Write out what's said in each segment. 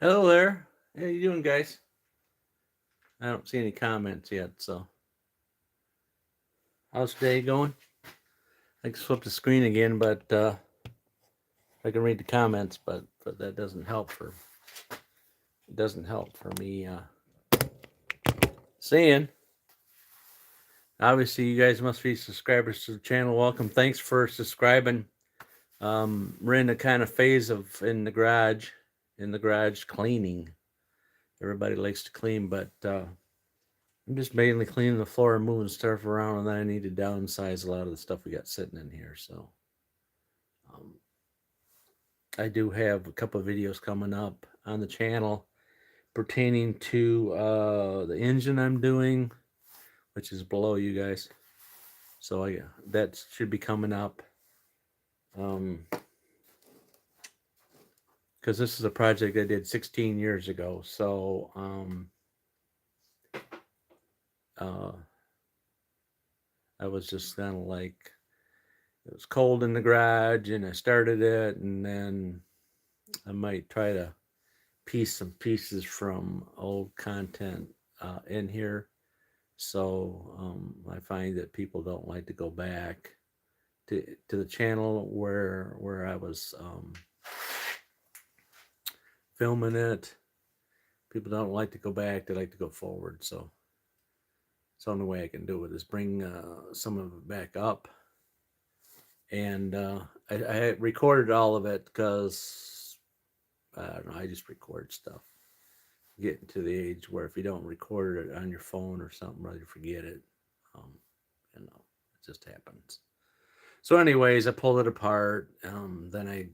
Hello there. How you doing, guys? I don't see any comments yet, so how's today going? I can flip the screen again, but I can read the comments, but that doesn't help for me seeing. Obviously, you guys must be subscribers to the channel. Welcome. Thanks for subscribing. We're in a kind of phase of in the garage cleaning. Everybody likes to clean, but I'm just mainly cleaning the floor and moving stuff around, and then I need to downsize a lot of the stuff we got sitting in here. So um, I do have a couple of videos coming up on the channel pertaining to the engine I'm doing, which is below you guys. So that should be coming up. Because this is a project I did 16 years ago. So uh, I was just kind of like, it was cold in the garage and I started it, and then I might try to piece some pieces from old content in here. So I find that people don't like to go back to the channel where I was filming it. People don't like to go back; they like to go forward. So it's the only way I can do it is bring some of it back up. And I recorded all of it because I don't know. I just record stuff. Getting to the age where if you don't record it on your phone or something, rather you forget it. Um, it just happens. So, anyways, I pulled it apart. Then I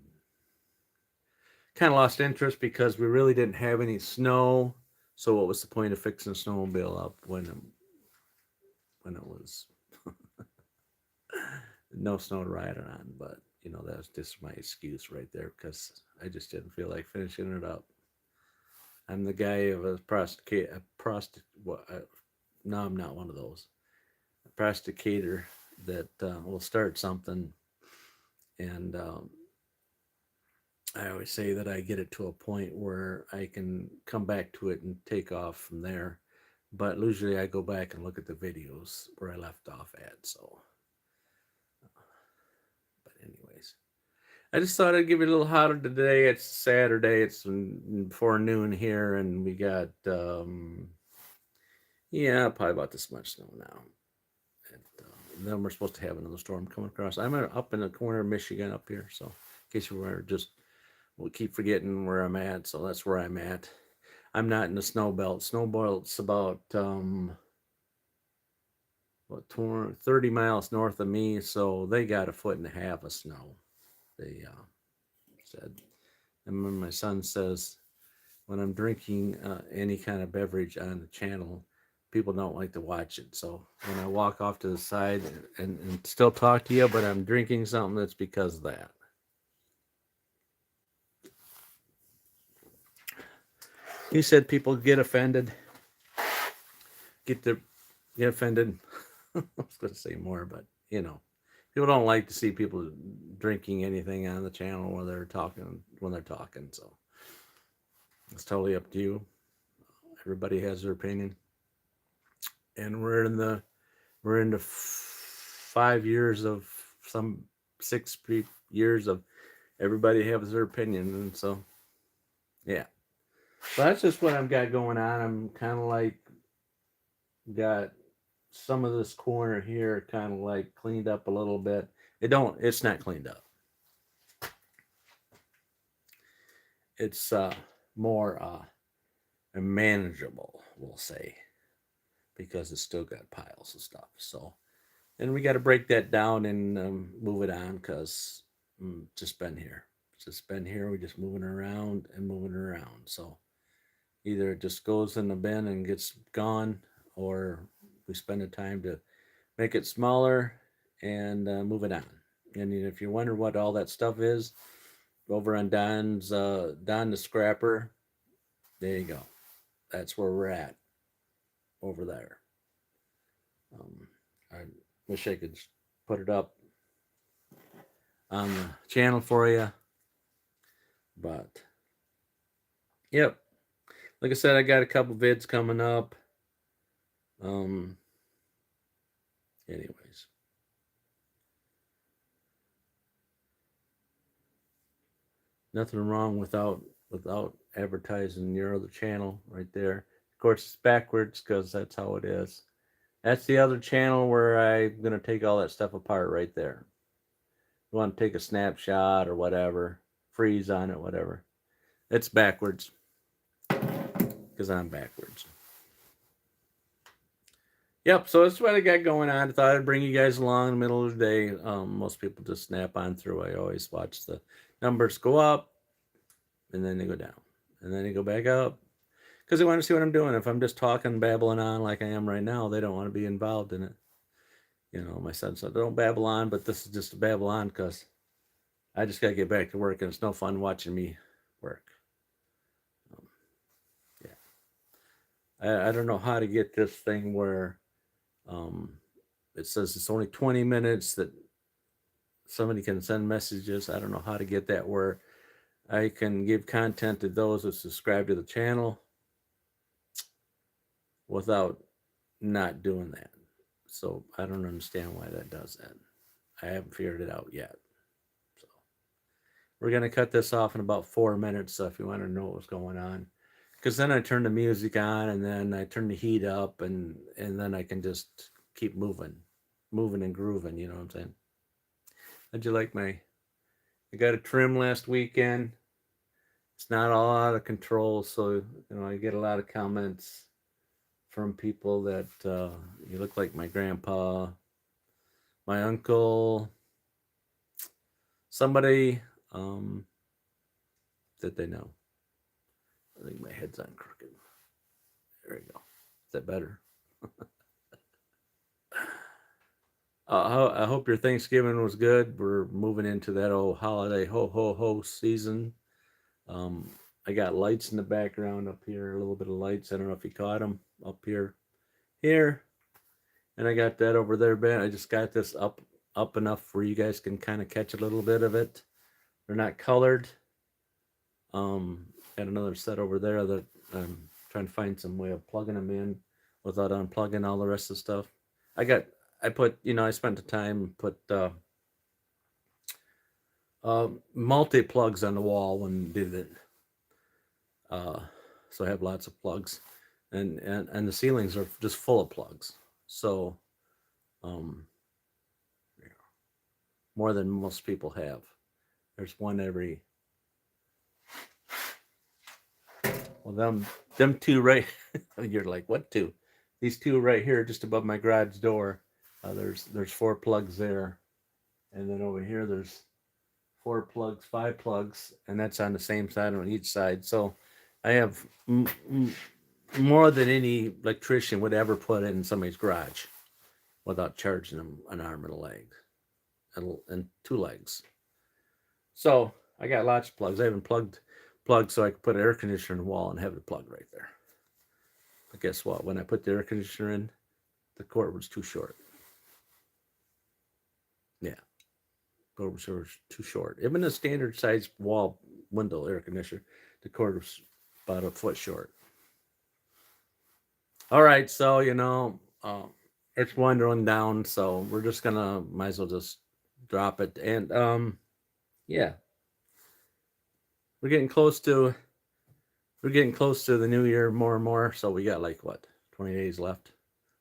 kind of lost interest because we really didn't have any snow. So, what was the point of fixing a snowmobile up when it was no snow to ride it on? But that was just my excuse right there because I just didn't feel like finishing it up. I'm the guy of a no, I'm not one of those. A prosticator that will start something, and I always say that I get it to a point where I can come back to it and take off from there. But usually I go back and look at the videos where I left off at. So, but anyways, I just thought I'd give you a little hotter today. It's Saturday. It's before noon here, and we got probably about this much snow now. And then we're supposed to have another storm coming across. I'm up in the corner of Michigan up here, so in case you were just, we'll keep forgetting where I'm at. So that's where I'm at. I'm not in the snow belt. Snow belt's about 30 miles north of me, so they got a foot and a half of snow. They said, and when my son says, when I'm drinking any kind of beverage on the channel, people don't like to watch it. So when I walk off to the side and still talk to you, but I'm drinking something, that's because of that. He said people get offended. Get offended. I was going to say more, but people don't like to see people drinking anything on the channel when they're talking. So it's totally up to you. Everybody has their opinion, and we're into 5 years of some 6 years of everybody has their opinion, and so yeah. So that's just what I've got going on. I'm kind of like got some of this corner here kind of like cleaned up a little bit. It's not cleaned up. It's more manageable, we'll say, because it's still got piles of stuff. So, and we got to break that down and move it on because just been here. We're just moving around and moving around. So either it just goes in the bin and gets gone, or we spend the time to make it smaller and move it on. And if you wonder what all that stuff is, over on Don the Scrapper, there you go. That's where we're at over there. I wish I could put it up on the channel for you, but Yep. Like I said, I got a couple vids coming up. Um. Anyways, nothing wrong without advertising your other channel right there. Of course, it's backwards because that's how it is. That's the other channel where I'm gonna take all that stuff apart right there. You want to take a snapshot or whatever, freeze on it, whatever. It's backwards because I'm backwards. Yep, so that's what I got going on. I thought I'd bring you guys along in the middle of the day. Most people just snap on through. I always watch the numbers go up and then they go down and then they go back up because they want to see what I'm doing. If I'm just talking, babbling on like I am right now, they don't want to be involved in it. You know, my son said, don't babble on, but this is just a babble on because I just got to get back to work and it's no fun watching me work. Um, yeah. I don't know how to get this thing where um, it says it's only 20 minutes that somebody can send messages. I don't know how to get that where I can give content to those that subscribe to the channel without not doing that. So I don't understand why that does that. I haven't figured it out yet. So we're gonna cut this off in about 4 minutes. So if you want to know what's going on, because then I turn the music on and then I turn the heat up and then I can just keep moving and grooving. You know what I'm saying? How'd you like my? I got a trim last weekend. It's not all out of control, so I get a lot of comments from people that you look like my grandpa, my uncle, somebody that they know. I think my head's on crooked. There we go. Is that better? I hope your Thanksgiving was good. We're moving into that old holiday ho ho ho season. Um, I got lights in the background up here, a little bit of lights. I don't know if you caught them up here, and I got that over there. Ben, I just got this up enough where you guys can kind of catch a little bit of it. They're not colored. Got another set over there that I'm trying to find some way of plugging them in without unplugging all the rest of the stuff. I put, I spent the time put multi plugs on the wall when did it. Uh, so I have lots of plugs, and the ceilings are just full of plugs. So, um, more than most people have. There's one every. Well, them two right. You're like, what two? These two right here, just above my garage door. There's 4 plugs there, and then over here there's 4 plugs, 5 plugs, and that's on the same side on each side. So I have more than any electrician would ever put in somebody's garage without charging them an arm and a leg and 2 legs. So I got lots of plugs. I even plugged so I could put an air conditioner in the wall and have it plugged right there. But guess what? When I put the air conditioner in, the cord was too short. Yeah, cord was too short. Even a standard size wall window air conditioner, the cord was about a foot short. All right, so it's winding down, so we're just gonna might as well just drop it. And yeah, we're getting close to the new year more and more. So we got like what 20 days left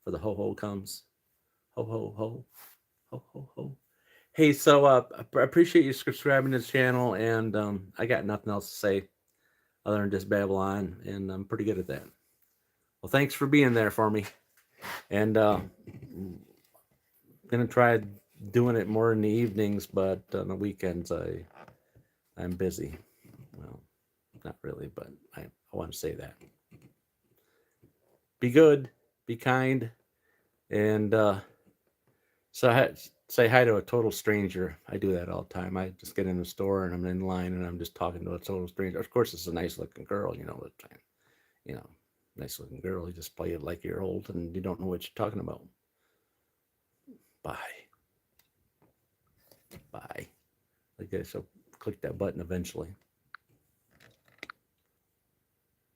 for the ho ho comes. Ho ho ho ho ho ho. Hey, so I appreciate you subscribing to this channel, and I got nothing else to say other than just babble on, and I'm pretty good at that. Well, thanks for being there for me, and gonna try doing it more in the evenings, but on the weekends I'm busy. Well, not really, but I want to say that. Be good, be kind, and say hi to a total stranger. I do that all the time. I just get in the store and I'm in line and I'm just talking to a total stranger. Of course, it's a nice looking girl, nice looking girl. You just play it like you're old and you don't know what you're talking about. Bye. Bye. I guess I'll click that button eventually.